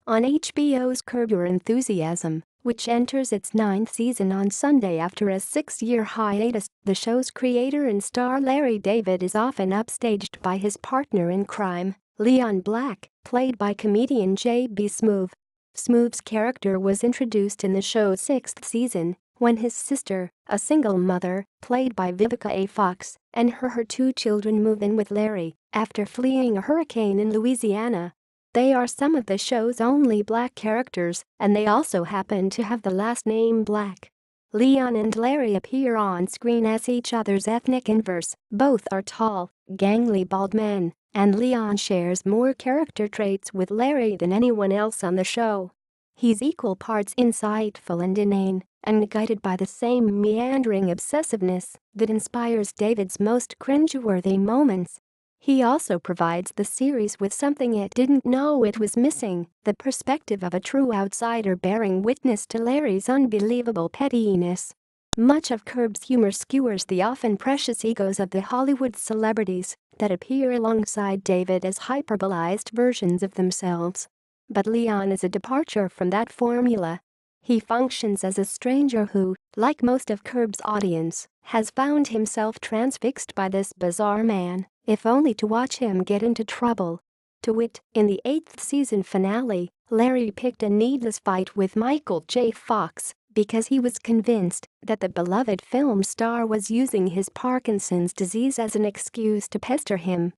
On HBO's Curb Your Enthusiasm, which enters its 9th season on Sunday after a 6-year hiatus, the show's creator and star Larry David is often upstaged by his partner in crime, Leon Black, played by comedian J.B. Smoove. Smoove's character was introduced in the show's 6th season when his sister, a single mother, played by Vivica A. Fox, and her 2 children move in with Larry after fleeing a hurricane in Louisiana. They are some of the show's only black characters, and they also happen to have the last name Black. Leon and Larry appear on screen as each other's ethnic inverse. Both are tall, gangly bald men, and Leon shares more character traits with Larry than anyone else on the show. He's equal parts insightful and inane, and guided by the same meandering obsessiveness that inspires David's most cringeworthy moments. He also provides the series with something it didn't know it was missing: the perspective of a true outsider bearing witness to Larry's unbelievable pettiness. Much of Curb's humor skewers the often precious egos of the Hollywood celebrities that appear alongside David as hyperbolized versions of themselves. But Leon is a departure from that formula. He functions as a stranger who, like most of Curb's audience, has found himself transfixed by this bizarre man, if only to watch him get into trouble. To wit, in the 8th season finale, Larry picked a needless fight with Michael J. Fox because he was convinced that the beloved film star was using his Parkinson's disease as an excuse to pester him.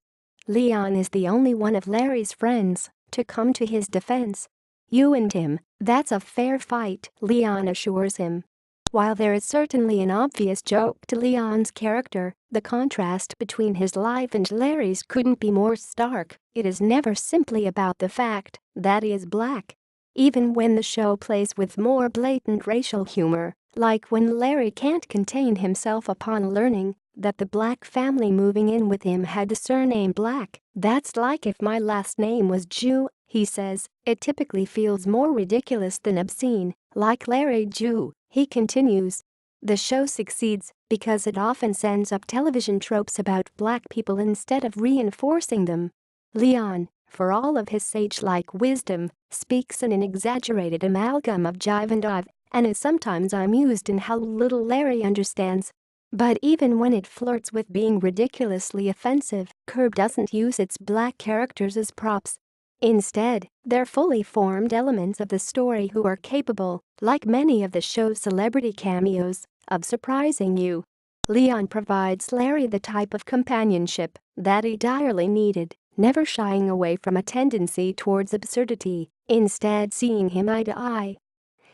Leon is the only one of Larry's friends to come to his defense. "You and him, that's a fair fight," Leon assures him. While there is certainly an obvious joke to Leon's character, the contrast between his life and Larry's couldn't be more stark. It is never simply about the fact that he is black. Even when the show plays with more blatant racial humor, like when Larry can't contain himself upon learning that the Black family moving in with him had the surname Black. "That's like if my last name was Jew," he says. "It typically feels more ridiculous than obscene, like Larry Jew," he continues. The show succeeds because it often sends up television tropes about black people instead of reinforcing them. Leon, for all of his sage-like wisdom, speaks in an exaggerated amalgam of jive and dive, and is sometimes amused in how little Larry understands. But even when it flirts with being ridiculously offensive, Curb doesn't use its black characters as props. Instead, they're fully formed elements of the story who are capable, like many of the show's celebrity cameos, of surprising you. Leon provides Larry the type of companionship that he direly needed, never shying away from a tendency towards absurdity, instead seeing him eye to eye.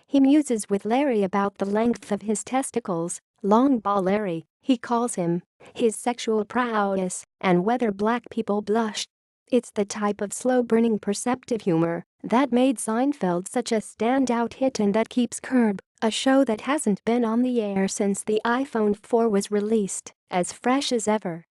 He muses with Larry about the length of his testicles, Long Ball Larry, he calls him, his sexual prowess, and whether black people blush. It's the type of slow-burning perceptive humor that made Seinfeld such a standout hit and that keeps Curb, a show that hasn't been on the air since the iPhone 4 was released, as fresh as ever.